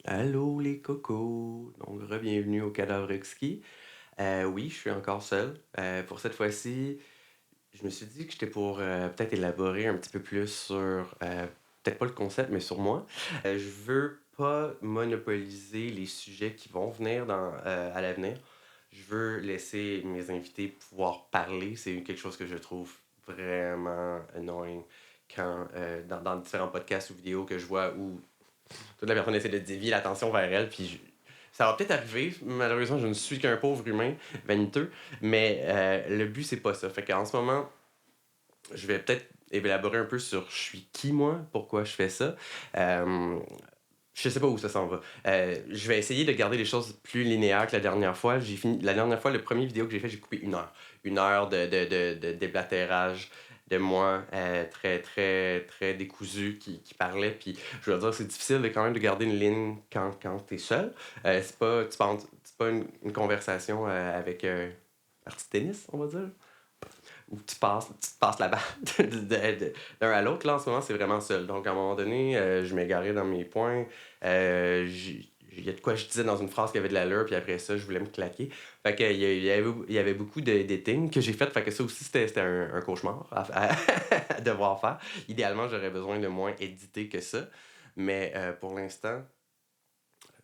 Allô les cocos! Donc, bienvenue au Cadavre Exquis. Oui, je suis encore seul. Pour cette fois-ci, je me suis dit que j'étais pour peut-être élaborer un petit peu plus sur, peut-être pas le concept, mais sur moi. Je veux pas monopoliser les sujets qui vont venir à l'avenir. Je veux laisser mes invités pouvoir parler. C'est quelque chose que je trouve vraiment annoying quand, dans différents podcasts ou vidéos que je vois où toute la personne essaie de dévier l'attention vers elle, ça va peut-être arriver. Malheureusement, je ne suis qu'un pauvre humain vaniteux, mais le but, c'est pas ça. Fait qu'en ce moment, je vais peut-être élaborer un peu sur je suis qui, moi, pourquoi je fais ça. Euh, je sais pas où ça s'en va. Je vais essayer de garder les choses plus linéaires que la dernière fois. La dernière fois, le premier vidéo que j'ai fait, j'ai coupé 1 heure. 1 heure de déblatérage de moi très, très, très décousu qui parlait. Puis je veux dire, c'est difficile de quand même de garder une ligne quand t'es seul. C'est pas une conversation avec un partie de tennis, on va dire où tu te passes la balle d'un à l'autre. Là, en ce moment, c'est vraiment seul. Donc, à un moment donné, je m'égarais dans mes points. Il y a de quoi je disais dans une phrase qui avait de l'allure, puis après ça, je voulais me claquer. Fait que, il y avait beaucoup d'editing que j'ai fait. Fait que ça aussi, c'était un cauchemar à devoir faire. Idéalement, j'aurais besoin de moins éditer que ça. Mais pour l'instant,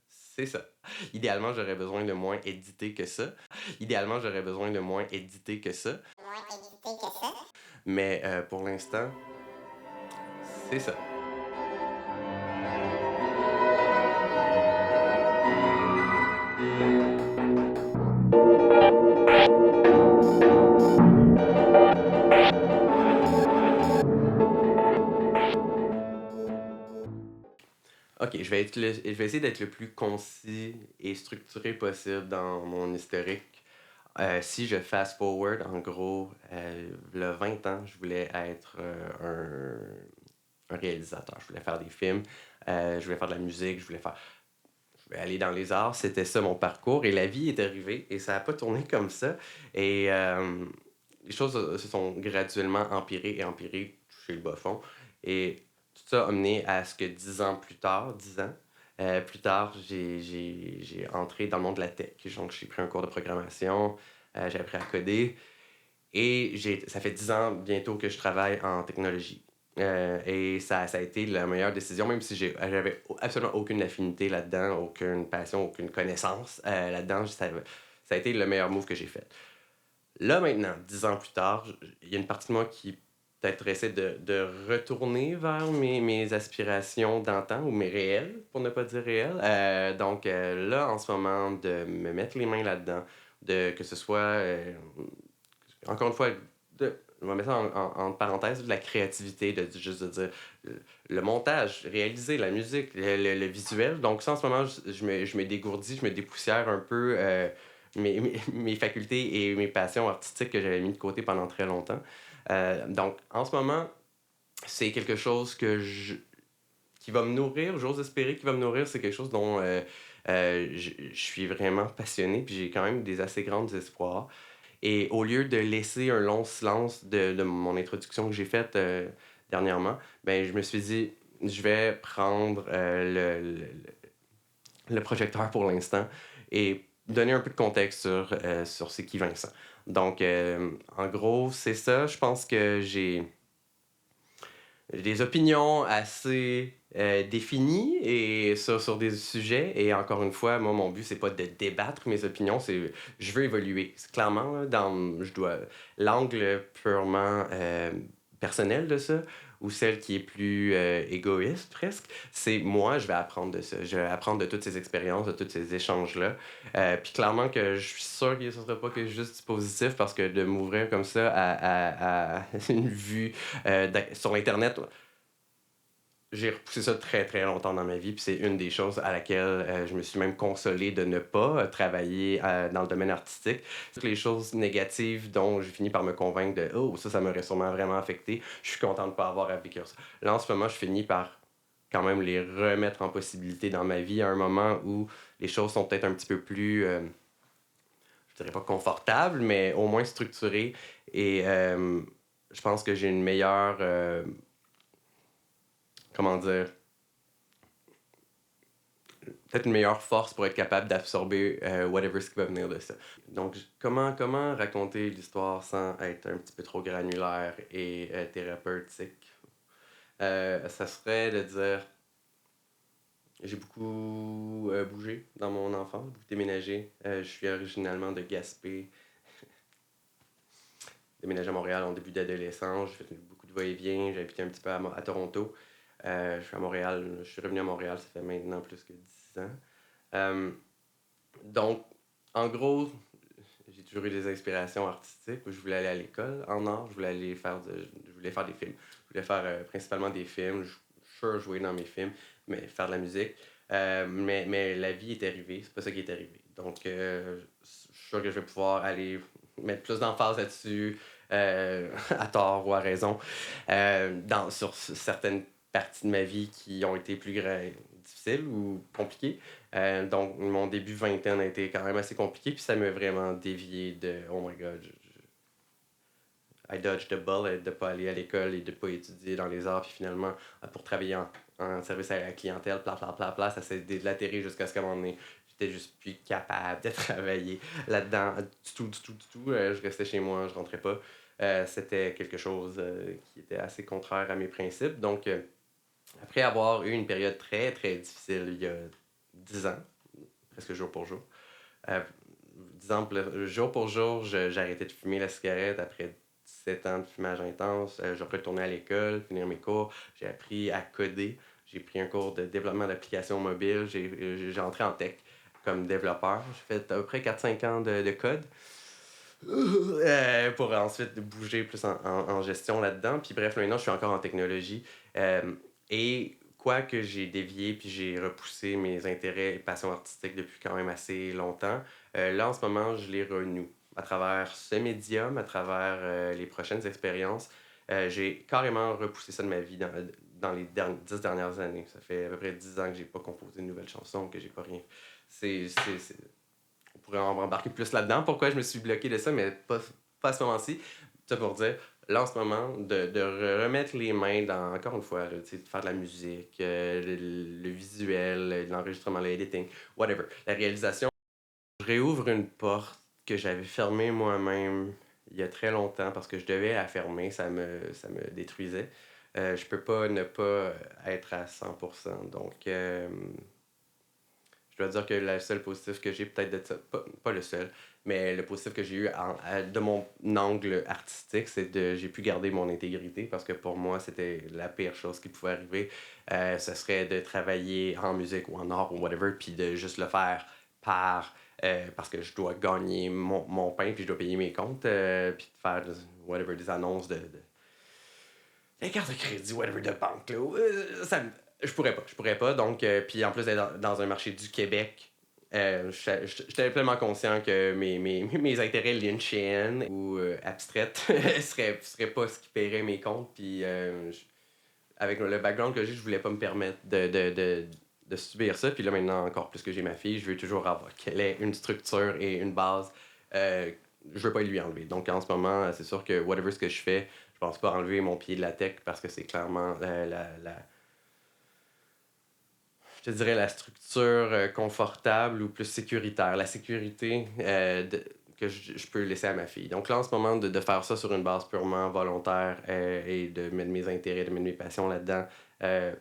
c'est ça. Idéalement, j'aurais besoin de moins éditer que ça. Idéalement, j'aurais besoin de moins éditer que ça. Mais pour l'instant, c'est ça. OK, je vais essayer d'être le plus concis et structuré possible dans mon historique. Si je fast forward, en gros, le 20 ans, je voulais être un réalisateur. Je voulais faire des films, je voulais faire de la musique, je voulais aller dans les arts. C'était ça mon parcours. Et la vie est arrivée et ça n'a pas tourné comme ça. Et les choses se sont graduellement empirées et empirées, touché le bas fond. Et tout ça a mené à ce que 10 ans plus tard, 10 ans plus tard, j'ai entré dans le monde de la tech. Donc, j'ai pris un cours de programmation, j'ai appris à coder. Et ça fait 10 ans bientôt que je travaille en technologie. Et ça a été la meilleure décision, même si j'avais absolument aucune affinité là-dedans, aucune passion, aucune connaissance là-dedans. Ça a été le meilleur move que j'ai fait. Là, maintenant, 10 ans plus tard, il y a une partie de moi qui peut-être essaie de retourner vers mes aspirations d'antan ou mes réels, pour ne pas dire réels. Donc là, en ce moment, de me mettre les mains là-dedans, que ce soit, encore une fois, je vais mettre ça en parenthèse, de la créativité, juste de dire le montage, réaliser la musique, le visuel. Donc ça, en ce moment, je me dégourdis, je me dépoussière un peu mes facultés et mes passions artistiques que j'avais mis de côté pendant très longtemps. Donc, en ce moment, c'est quelque chose qui va me nourrir, j'ose espérer qu'il va me nourrir. C'est quelque chose dont je suis vraiment passionné, puis j'ai quand même des assez grands espoirs. Et au lieu de laisser un long silence de mon introduction que j'ai faite dernièrement, ben, je me suis dit, je vais prendre le projecteur pour l'instant et donner un peu de contexte sur c'est qui Vincent. Donc, en gros, c'est ça. Je pense que j'ai des opinions assez définies et sur des sujets. Et encore une fois, moi, mon but, c'est pas de débattre mes opinions, c'est je veux évoluer. C'est clairement, là, l'angle purement personnel de ça, ou celle qui est plus égoïste presque, c'est moi, je vais apprendre de ça. Je vais apprendre de toutes ces expériences, de tous ces échanges-là. Puis clairement que je suis sûr que ce ne sera pas que juste du positif parce que de m'ouvrir comme ça à une vue sur Internet, j'ai repoussé ça très très longtemps dans ma vie, puis c'est une des choses à laquelle je me suis même consolé de ne pas travailler dans le domaine artistique. Toutes les choses négatives dont j'ai fini par me convaincre de oh, ça m'aurait sûrement vraiment affecté, je suis content de ne pas avoir à vivre ça. Là, en ce moment, je finis par quand même les remettre en possibilité dans ma vie à un moment où les choses sont peut-être un petit peu plus, je dirais pas confortables, mais au moins structurées. Et je pense que j'ai une meilleure, comment dire, peut-être une meilleure force pour être capable d'absorber whatever ce qui va venir de ça. Donc, comment raconter l'histoire sans être un petit peu trop granulaire et thérapeutique? Ça serait de dire, j'ai beaucoup bougé dans mon enfance, beaucoup déménagé. Je suis originalement de Gaspé, déménagé à Montréal en début d'adolescence. J'ai fait beaucoup de va-et-vient. J'ai habité un petit peu à Toronto. Je suis revenu à Montréal, ça fait maintenant plus que 10 ans. Euh, donc, en gros, j'ai toujours eu des inspirations artistiques où je voulais aller à l'école en art, je voulais faire des films. Je voulais faire principalement des films, jouer dans mes films, mais faire de la musique. Mais la vie est arrivée, c'est pas ça qui est arrivé. Donc, je suis sûr que je vais pouvoir aller mettre plus d'emphase là-dessus, à tort ou à raison, sur certaines parties de ma vie qui ont été difficiles ou compliquées. Donc, mon début vingtaine a été quand même assez compliqué, puis ça m'a vraiment dévié de oh my god, I dodged the bullet de pas aller à l'école et de pas étudier dans les arts, puis finalement, pour travailler en service à la clientèle, ça s'est délatéré jusqu'à ce qu'à un moment donné, j'étais juste plus capable de travailler là-dedans, du tout. Je restais chez moi, je rentrais pas. C'était quelque chose qui était assez contraire à mes principes. Donc, après avoir eu une période très, très difficile il y a 10 ans, presque jour pour jour. Euh, Disons, jour pour jour, j'arrêtais de fumer la cigarette après 17 ans de fumage intense. Je retournais à l'école, finir mes cours. J'ai appris à coder. J'ai pris un cours de développement d'applications mobiles. J'ai entré en tech comme développeur. J'ai fait à peu près 4-5 ans de code. Pour ensuite bouger plus en gestion là-dedans. Puis bref, maintenant, je suis encore en technologie. Et quoi que j'ai dévié, puis j'ai repoussé mes intérêts et passions artistiques depuis quand même assez longtemps, là, en ce moment, je les renoue. À travers ce médium, à travers les prochaines expériences, j'ai carrément repoussé ça de ma vie dans les 10 dernières années. Ça fait à peu près 10 ans que j'ai pas composé une nouvelle chanson, que j'ai pas rien. C'est, on pourrait en embarquer plus là-dedans. Pourquoi je me suis bloqué de ça, mais pas à ce moment-ci. Ça pour dire, là en ce moment, de remettre les mains dans, encore une fois, là, de faire de la musique, le visuel, l'enregistrement, l'editing, whatever. La réalisation, je réouvre une porte que j'avais fermée moi-même il y a très longtemps parce que je devais la fermer, ça me détruisait. Je peux pas ne pas être à 100%. Donc, je dois dire que le seul positif que j'ai peut-être de ça, pas le seul, mais le positif que j'ai eu de mon angle artistique, c'est que j'ai pu garder mon intégrité parce que pour moi, c'était la pire chose qui pouvait arriver. Ce serait de travailler en musique ou en art ou whatever, puis de juste le faire parce que je dois gagner mon pain, puis je dois payer mes comptes, puis de faire whatever, des annonces des cartes de crédit, whatever, de banque, là. Je pourrais pas. Donc, puis en plus d'être dans un marché du Québec, j'étais pleinement conscient que mes intérêts lynchiennes ou abstraites seraient pas ce qui paierait mes comptes. Puis avec le background que j'ai, je voulais pas me permettre de subir ça. Puis là, maintenant, encore plus que j'ai ma fille, je veux toujours avoir qu'elle ait une structure et une base. Euh, je veux pas lui enlever. Donc en ce moment, c'est sûr que whatever ce que je fais, je pense pas enlever mon pied de la tech parce que c'est clairement je te dirais la structure confortable ou plus sécuritaire. La sécurité que je peux laisser à ma fille. Donc là, en ce moment, de faire ça sur une base purement volontaire et de mettre mes intérêts, de mettre mes passions là-dedans, euh,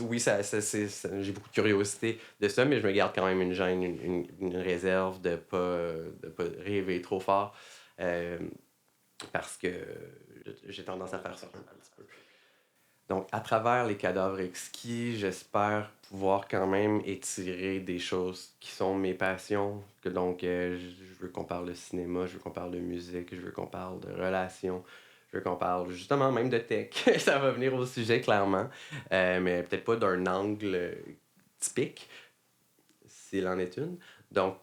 oui, j'ai beaucoup de curiosité de ça, mais je me garde quand même une gêne, une réserve de pas rêver trop fort euh, parce que j'ai tendance à faire ça un petit peu. Donc, à travers les cadavres exquis, j'espère pouvoir quand même étirer des choses qui sont mes passions. Donc, je veux qu'on parle de cinéma, je veux qu'on parle de musique, je veux qu'on parle de relations, je veux qu'on parle justement même de tech. Ça va venir au sujet, clairement. Mais peut-être pas d'un angle typique, s'il en est une. Donc,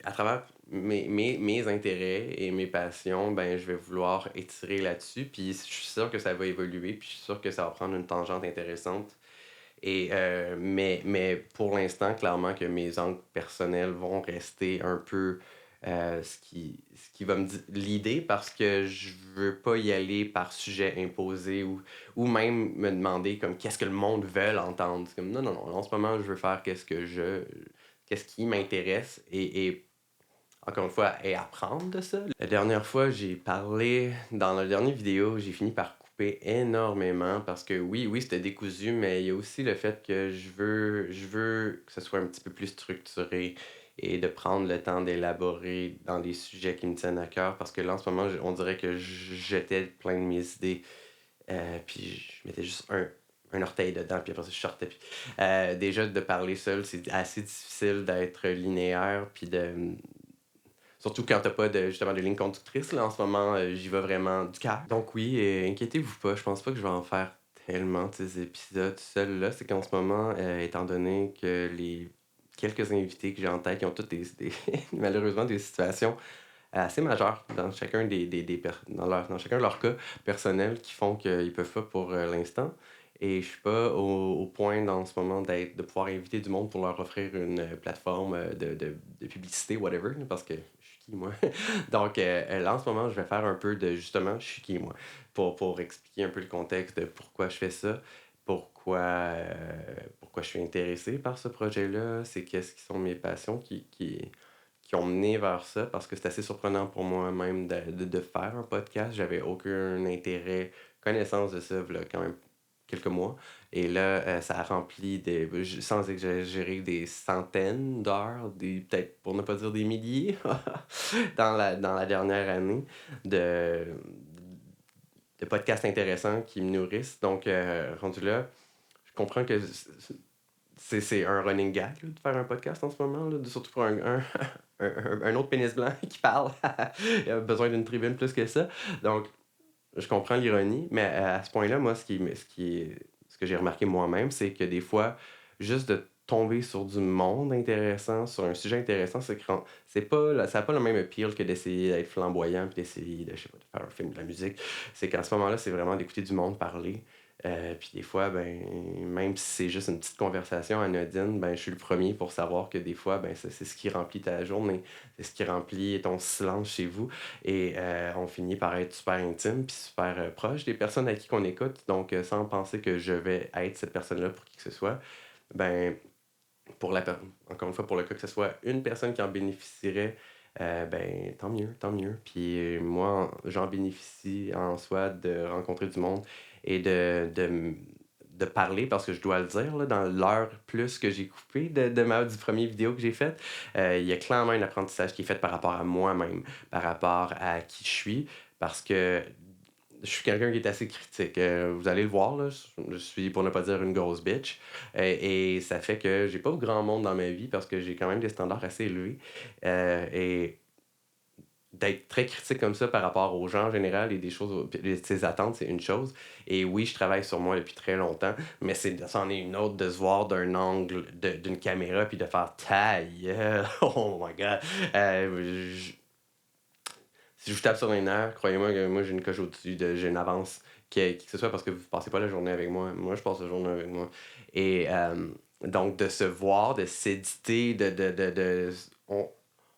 à travers mes intérêts et mes passions, ben, je vais vouloir étirer là-dessus. Puis je suis sûr que ça va évoluer. Puis je suis sûr que ça va prendre une tangente intéressante. Mais pour l'instant, clairement que mes angles personnels vont rester un peu ce qui va me l'idée parce que je veux pas y aller par sujet imposé ou même me demander comme qu'est-ce que le monde veut entendre. C'est comme non, non, non, en ce moment, je veux faire qu'est-ce qui m'intéresse et encore une fois, et apprendre de ça. La dernière fois, j'ai parlé, dans la dernière vidéo, j'ai fini par couper énormément parce que oui, oui, c'était décousu, mais il y a aussi le fait que je veux que ce soit un petit peu plus structuré et de prendre le temps d'élaborer dans les sujets qui me tiennent à cœur parce que là, en ce moment, on dirait que je jetais plein de mes idées, puis je mettais juste un orteil dedans, puis après ça, je sortais. Puis, déjà, de parler seul, c'est assez difficile d'être linéaire, puis surtout quand t'as pas justement de ligne conductrice, là, en ce moment, j'y vais vraiment du cœur. Donc oui, inquiétez-vous pas, je pense pas que je vais en faire tellement de ces épisodes seuls là. C'est qu'en ce moment, étant donné que les quelques invités que j'ai en tête, qui ont toutes malheureusement des situations assez majeures dans chacun dans chacun de leurs cas personnels qui font qu'ils peuvent pas pour l'instant. Et je suis pas au point dans ce moment de pouvoir inviter du monde pour leur offrir une plateforme de publicité, whatever, là, parce que je suis qui, moi? Donc là, en ce moment, je vais faire un peu de, justement, je suis qui, moi? Pour expliquer un peu le contexte de pourquoi je fais ça, pourquoi je suis intéressé par ce projet-là, c'est qu'est-ce qui sont mes passions qui ont mené vers ça parce que c'est assez surprenant pour moi-même de faire un podcast. J'avais aucun intérêt, connaissance de ça, là, quand même quelques mois. Et là, ça a rempli sans exagérer, des centaines d'heures, peut-être pour ne pas dire des milliers, dans la dernière année de, de podcasts intéressants qui me nourrissent. Donc, rendu là, je comprends que c'est un running gag là, de faire un podcast en ce moment, là, surtout pour un autre pénis blanc qui parle. Il a besoin d'une tribune plus que ça. Donc, je comprends l'ironie, mais à ce point-là, moi, ce que j'ai remarqué moi-même, c'est que des fois, juste de tomber sur du monde intéressant, sur un sujet intéressant, ça n'a pas le même appeal que d'essayer d'être flamboyant puis d'essayer de, je sais pas, de faire un film de la musique. C'est qu'à ce moment-là, c'est vraiment d'écouter du monde parler. Puis des fois, ben, même si c'est juste une petite conversation anodine, ben, je suis le premier pour savoir que des fois, ben, c'est ce qui remplit ta journée, c'est ce qui remplit ton silence chez vous. Et on finit par être super intime puis super proche des personnes à qui qu'on écoute. Donc, sans penser que je vais être cette personne-là pour qui que ce soit, ben, encore une fois, pour le cas que ce soit une personne qui en bénéficierait, ben, tant mieux, tant mieux. Puis moi, j'en bénéficie en soi de rencontrer du monde et de parler, parce que je dois le dire, là, dans l'heure plus que j'ai coupé du premier vidéo que j'ai fait, il y a clairement un apprentissage qui est fait par rapport à moi-même, par rapport à qui je suis, parce que je suis quelqu'un qui est assez critique. Vous allez le voir, là, je suis, pour ne pas dire, une grosse bitch. Et ça fait que j'ai pas grand monde dans ma vie parce que j'ai quand même des standards assez élevés. Et d'être très critique comme ça par rapport aux gens en général et des choses, ses attentes, c'est une chose. Et oui, je travaille sur moi depuis très longtemps, mais c'en est une autre de se voir d'un angle d'une caméra puis de faire taille. Oh my god. Je Si je vous tape sur les nerfs, croyez-moi que moi j'ai une coche au-dessus, j'ai une avance, qui que ce soit parce que vous passez pas la journée avec moi. Moi, je passe la journée avec moi. Et donc, de se voir, de s'éditer, on,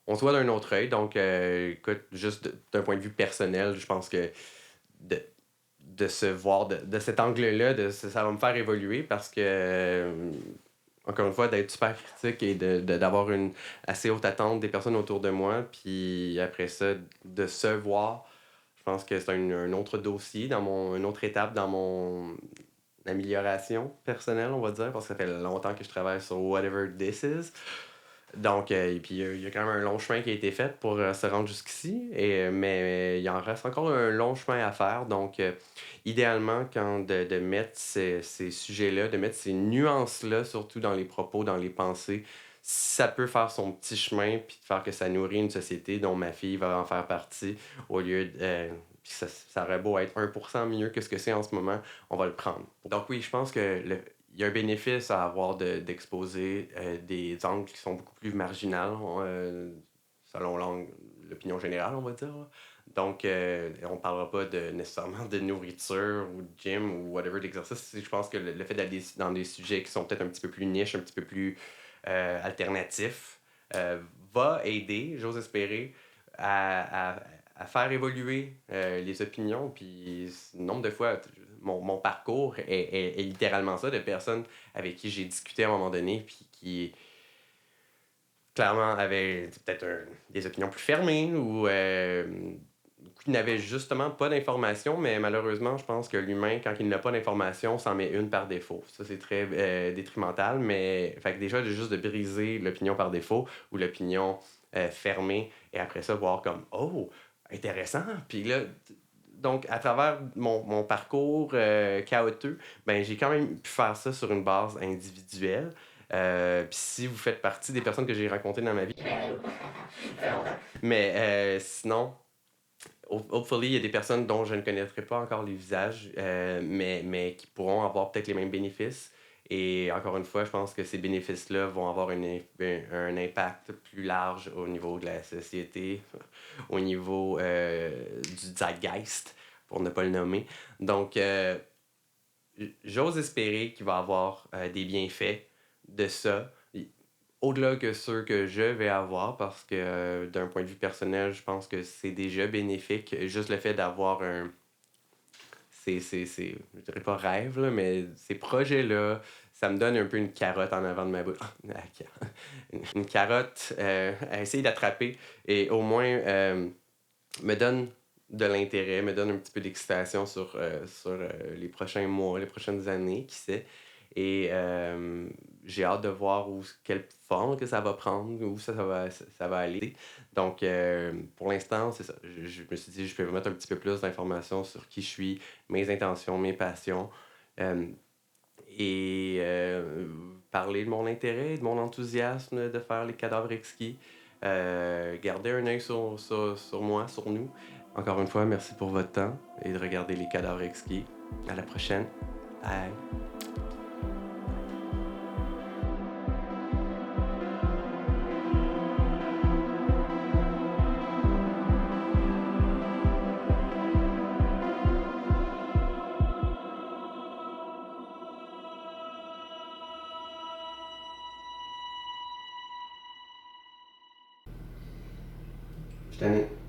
on se voit d'un autre œil. Donc, écoute, juste d'un point de vue personnel, je pense que de, de se voir de cet angle-là, ça va me faire évoluer parce que, encore une fois, d'être super critique et d'avoir une assez haute attente des personnes autour de moi, puis après ça, de se voir, je pense que c'est un autre dossier, une autre étape dans mon amélioration personnelle, on va dire, parce que ça fait longtemps que je travaille sur whatever this is. Donc, et puis il y a quand même un long chemin qui a été fait pour se rendre jusqu'ici, mais il en reste encore un long chemin à faire. Donc, idéalement, de mettre ces sujets-là, de mettre ces nuances-là, surtout dans les propos, dans les pensées, ça peut faire son petit chemin, puis de faire que ça nourrit une société dont ma fille va en faire partie, au lieu de... puis ça aurait beau être 1% mieux que ce que c'est en ce moment, on va le prendre. Donc oui, je pense que il y a un bénéfice à avoir d'exposer des angles qui sont beaucoup plus marginaux, selon l'opinion générale, on va dire. Là. Donc, on parlera pas nécessairement de nourriture ou de gym ou whatever d'exercice. Je pense que le fait d'aller dans des sujets qui sont peut-être un petit peu plus niches, un petit peu plus alternatifs, va aider, j'ose espérer, à faire évoluer les opinions. Puis, nombre de fois, mon parcours est littéralement ça, de personnes avec qui j'ai discuté à un moment donné, puis qui clairement avaient peut-être des opinions plus fermées ou qui n'avaient justement pas d'informations, mais malheureusement, je pense que l'humain, quand il n'a pas d'informations, s'en met une par défaut. Ça, c'est très détrimental, mais fait que déjà, juste de briser l'opinion par défaut ou l'opinion fermée, et après ça, voir comme oh, intéressant. Puis là, donc, à travers mon parcours chaotique, ben, j'ai quand même pu faire ça sur une base individuelle. Puis si vous faites partie des personnes que j'ai rencontrées dans ma vie. Mais sinon, hopefully, il y a des personnes dont je ne connaîtrai pas encore les visages, mais qui pourront avoir peut-être les mêmes bénéfices. Et encore une fois, je pense que ces bénéfices-là vont avoir un impact plus large au niveau de la société, au niveau du zeitgeist, pour ne pas le nommer. Donc, j'ose espérer qu'il va y avoir des bienfaits de ça, au-delà que ceux que je vais avoir, parce que d'un point de vue personnel, je pense que c'est déjà bénéfique. Juste le fait d'avoir je dirais pas rêve, là, mais ces projets-là, ça me donne un peu une carotte en avant de ma bouche. Une carotte à essayer d'attraper et au moins me donne de l'intérêt, me donne un petit peu d'excitation sur les prochains mois, les prochaines années, qui sait. Et j'ai hâte de voir quelle forme que ça va prendre, où ça va aller. Donc, pour l'instant, c'est ça. Je me suis dit, je peux vous mettre un petit peu plus d'informations sur qui je suis, mes intentions, mes passions, euh, et parler de mon intérêt, de mon enthousiasme de faire les cadavres exquis. Garder un œil sur moi, sur nous. Encore une fois, merci pour votre temps et de regarder les cadavres exquis. À la prochaine. Bye. Je t'en ai.